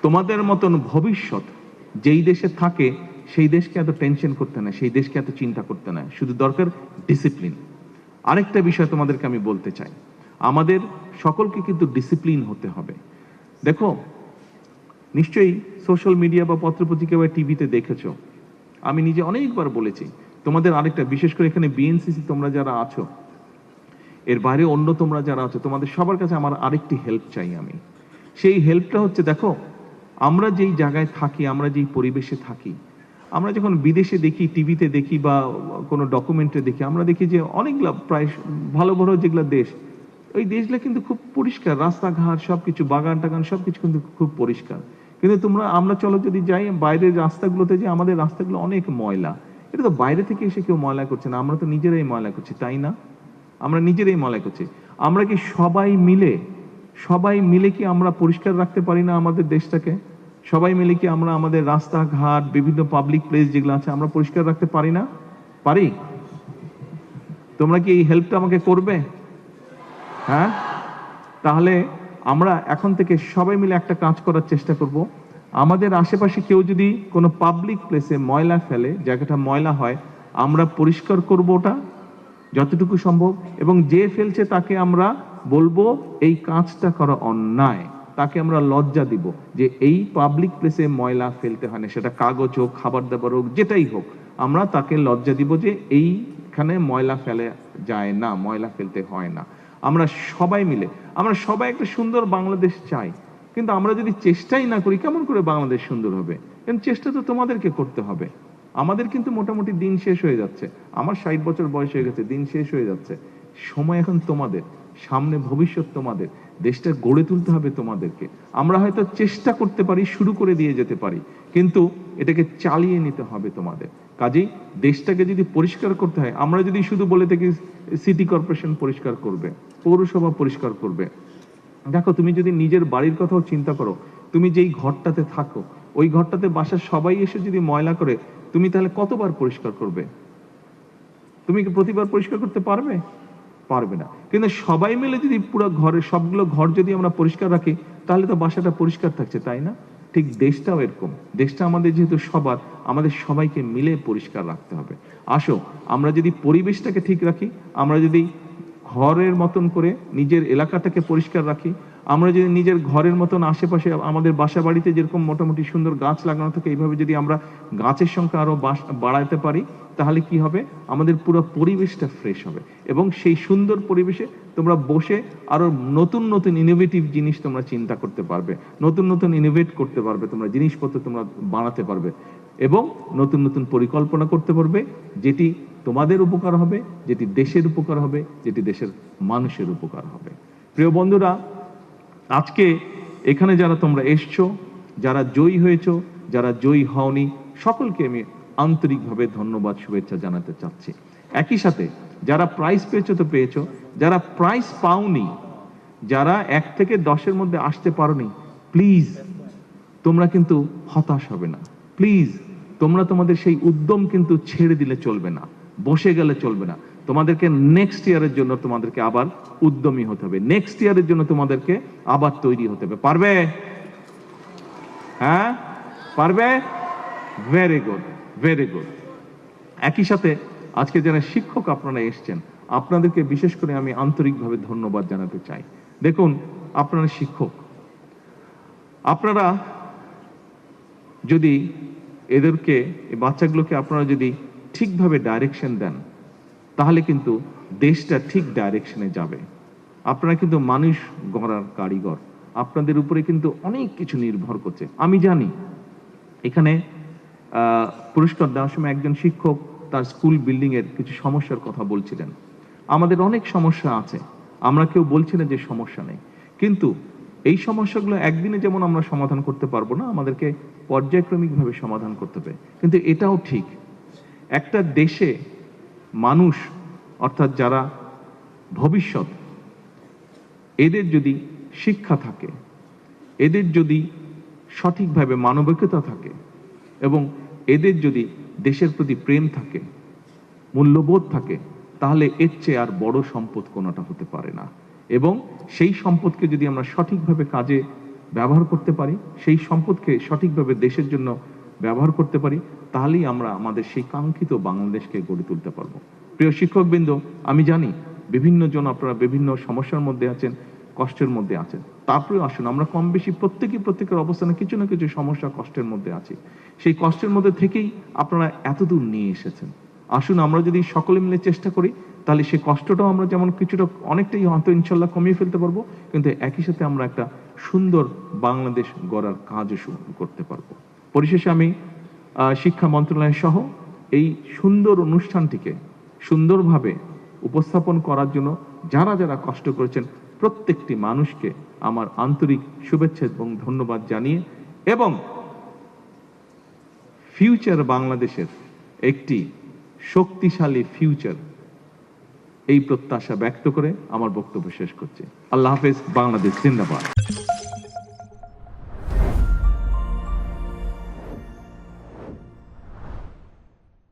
তোমাদের মতন ভবিষ্যৎ যেই দেশে থাকে সেই দেশকে এত টেনশন করতে না, সেই দেশকে এত চিন্তা করতে না, শুধু দরকার ডিসিপ্লিন। আরেকটা বিষয় তোমাদেরকে আমি বলতে চাই, আমাদের সকলকে কিন্তু ডিসিপ্লিন হতে হবে। দেখো, নিশ্চয়ই সোশ্যাল মিডিয়া বা পত্রপত্রিকা বা টিভিতে দেখেছো, আমি নিজে অনেকবার বলেছি তোমাদের আরেকটা, বিশেষ করে এখানে বিএনসিসি তোমরা যারা আছো, এর বাইরে অন্য তোমরা যারা আছো, তোমাদের সবার কাছে আমার আরেকটি হেল্প চাই আমি। সেই হেল্পটা হচ্ছে, দেখো আমরা যেই জায়গায় থাকি, আমরা যেই পরিবেশে থাকি, আমরা যখন বিদেশে দেখি, টিভিতে দেখি বা কোনো ডকুমেন্টে দেখি, আমরা দেখি যে অনেকগুলো প্রায় ভালো বড় যেগুলো দেশ, ওই দেশগুলো কিন্তু খুব পরিষ্কার, রাস্তাঘাট সবকিছু, বাগান টাগান সবকিছু কিন্তু খুব পরিষ্কার। কিন্তু আমরা চলো যদি যাই বাইরের রাস্তাগুলোতে, যে আমাদের রাস্তাগুলো অনেক ময়লা। এটা তো বাইরে থেকে এসে কেউ ময়লা করছে না, আমরা তো নিজেরাই ময়লা করছি, তাই না? আমরা নিজেরাই ময়লা করছি। আমরা কি সবাই মিলে কি আমরা পরিষ্কার রাখতে পারি না আমাদের দেশটাকে? সবাই মিলে কি আমরা আমাদের রাস্তাঘাট, বিভিন্ন পাবলিক প্লেস যেগুলো আছে, আমরা পরিষ্কার রাখতে পারি না? পারি? তোমরা কি এই হেল্পটা আমাকে করবে? হ্যাঁ, তাহলে আমরা এখন থেকে সবাই মিলে একটা কাজ করার চেষ্টা করব। আমাদের আশেপাশে কেউ যদি কোনো পাবলিক প্লেসে ময়লা ফেলে, জায়গাটা ময়লা হয়, আমরা পরিষ্কার করব ওটা যতটুকু সম্ভব, এবং যে ফেলছে তাকে আমরা বলবো এই কাজটা করা অন্যায়, তাকে আমরা লজ্জা দিব যে এই পাবলিক প্লেসে ময়লা ফেলতে হয় না, সেটা কাগজ হোক, খাবার দাবার হোক, যেটাই হোক, আমরা তাকে লজ্জা দিব যে এইখানে ময়লা ফেলে যায় না, ময়লা ফেলতে হয় না। আমরা সবাই একটা সুন্দর বাংলাদেশ চাই, কিন্তু আমরা যদি চেষ্টাই না করি, কেমন করে বাংলাদেশ সুন্দর হবে? কারণ চেষ্টা তো তোমাদেরকে করতে হবে। আমাদের কিন্তু মোটামুটি দিন শেষ হয়ে যাচ্ছে, আমার 60 বছর বয়স হয়ে গেছে, দিন শেষ হয়ে যাচ্ছে। সময় এখন তোমাদের, সামনে ভবিষ্যৎ তোমাদের, দেশটা গড়ে তুলতে হবে তোমাদেরকে। আমরা হয়তো চেষ্টা করতে পারি, শুরু করে দিয়ে যেতে পারি, কিন্তু এটাকে চালিয়ে নিতে হবে তোমাদের। কাজেই দেশটাকে যদি পরিষ্কার করতে হয়, আমরা যদি শুধু বলে থাকি সিটি কর্পোরেশন পরিষ্কার করবে, পৌরসভা পরিষ্কার করবে, দেখো তুমি যদি নিজের বাড়ির কথাও চিন্তা করো, তুমি যেই ঘরটাতে থাকো, ওই ঘরটাতে বাসার সবাই এসে যদি ময়লা করে, তুমি তাহলে কতবার পরিষ্কার করবে? তুমি কি প্রতিবার পরিষ্কার করতে পারবে? পারবে না। কিন্তু সবাই মিলে যদি পুরো ঘরের সবগুলো ঘর যদি আমরা পরিষ্কার রাখি, তাহলে তো বাসাটা পরিষ্কার থাকছে, তাই না? ঠিক দেশটাও এরকম, দেশটা আমাদের যেহেতু সবার, আমাদের সবাইকে মিলে পরিষ্কার রাখতে হবে। আসো, আমরা যদি পরিবেশটাকে ঠিক রাখি, আমরা যদি ঘরের মতন করে নিজের এলাকাটাকে পরিষ্কার রাখি, আমরা যদি নিজের ঘরের মতন আশেপাশে আমাদের বাসা বাড়িতে যেরকম মোটামুটি সুন্দর গাছ লাগানো থাকে, এইভাবে যদি আমরা গাছের সংখ্যা আরো বাড়াতে পারি, তাহলে কি হবে? আমাদের পুরো পরিবেশটা ফ্রেশ হবে, এবং সেই সুন্দর পরিবেশে তোমরা বসে আরো নতুন নতুন ইনোভেটিভ জিনিস তোমরা চিন্তা করতে পারবে, নতুন নতুন ইনোভেট করতে পারবে, তোমরা জিনিসপত্র তোমরা বানাতে পারবে, এবং নতুন নতুন পরিকল্পনা করতে পারবে, যেটি তোমাদের উপকার হবে, যেটি দেশের উপকার হবে, যেটি দেশের মানুষের উপকার হবে। প্রিয় বন্ধুরা, আজকে এখানে যারা তোমরা এসছো, যারা জয়ী হয়েছো, যারা জয়ী হওনি, সকলকে আমি আন্তরিকভাবে ধন্যবাদ, শুভেচ্ছা জানাতে চাচ্ছি। একই সাথে যারা প্রাইজ পেয়েছো তো পেয়েছো, যারা প্রাইজ পাওনি, যারা 1 থেকে 10-এর মধ্যে আসতে পারোনি, প্লিজ তোমরা কিন্তু হতাশ হবে না। প্লিজ তোমরা তোমাদের সেই উদ্যম কিন্তু ছেড়ে দিলে চলবে না, বসে গেলে চলবে না। তোমাদেরকে নেক্সট ইয়ারের জন্য তোমাদেরকে আবার উদ্যমী হতে হবে, নেক্সট ইয়ারের জন্য তোমাদেরকে আবার তৈরি হতে হবে। পারবে? হ্যাঁ, পারবে? Very good, very good. একই সাথে আজকে যারা শিক্ষক আপনারা এসছেন, আপনাদেরকে বিশেষ করে আমি আন্তরিকভাবে ধন্যবাদ জানাতে চাই। দেখুন, আপনারা শিক্ষক, আপনারা যদি এদেরকে, এই বাচ্চাগুলোকে আপনারা যদি ঠিকভাবে ডাইরেকশন দেন, তাহলে কিন্তু দেশটা ঠিক ডাইরেকশনে যাবে। আপনারা কিন্তু মানুষ গড়ার কারিগর, আপনাদের উপরে কিন্তু অনেক কিছু নির্ভর করছে। আমি জানি এখানে পুরস্কার দেওয়ার সময় একজন শিক্ষক তার স্কুল বিল্ডিং এর কিছু সমস্যার কথা বলছিলেন। আমাদের অনেক সমস্যা আছে, আমরা কেউ বলছি না যে সমস্যা নেই, কিন্তু এই সমস্যাগুলো একদিনে যেমন আমরা সমাধান করতে পারবো না, আমাদেরকে পর্যায়ক্রমিকভাবে সমাধান করতে হবে। কিন্তু এটাও ঠিক, একটা দেশে মানুষ, অর্থাৎ যারা ভবিষ্যৎ, এদের যদি শিক্ষা থাকে, এদের যদি সঠিকভাবে মানবিকতা থাকে, এবং এদের যদি দেশের প্রতি প্রেম থাকে, মূল্যবোধ থাকে, তাহলে এর চেয়ে আর বড় সম্পদ কোনোটা হতে পারে না। এবং সেই সম্পদকে যদি আমরা সঠিকভাবে কাজে ব্যবহার করতে পারি, সেই সম্পদকে সঠিকভাবে দেশের জন্য ব্যবহার করতে পারি, তাহলেই আমরা আমাদের সেই কাঙ্ক্ষিত বাংলাদেশকে গড়ে তুলতে পারবো। প্রিয় শিক্ষকবৃন্দ, আমি জানি বিভিন্ন জন আপনারা বিভিন্ন সমস্যার মধ্যে আছেন, কষ্টের মধ্যে আছেন। তারপরে আসুন আমরা কম বেশি প্রত্যেকের অবস্থানে কিছু না কিছু সমস্যা কষ্টের মধ্যে আছি। সেই কষ্টের মধ্যে থেকেই আপনারা এতদূর নিয়ে এসেছেন। আসুন আমরা যদি সকলে মিলে চেষ্টা করি, তাহলে সেই কষ্টটাও আমরা যেমন কিছুটা অনেকটাই হয়তো ইনশাল্লাহ কমিয়ে ফেলতে পারবো, কিন্তু একই সাথে আমরা একটা সুন্দর বাংলাদেশ গড়ার কাজও শুরু করতে পারবো। পরিশেষে আমি শিক্ষা মন্ত্রণালয় সহ এই সুন্দর অনুষ্ঠানটিকে সুন্দরভাবে উপস্থাপন করার জন্য যারা যারা কষ্ট করেছেন প্রত্যেকটি মানুষকে আমার আন্তরিক শুভেচ্ছা এবং ধন্যবাদ জানিয়ে, এবং ফিউচার বাংলাদেশের একটি শক্তিশালী ফিউচার, এই প্রত্যাশা ব্যক্ত করে আমার বক্তব্য শেষ করছি। আল্লাহ হাফেজ। বাংলাদেশ জিন্দাবাদ।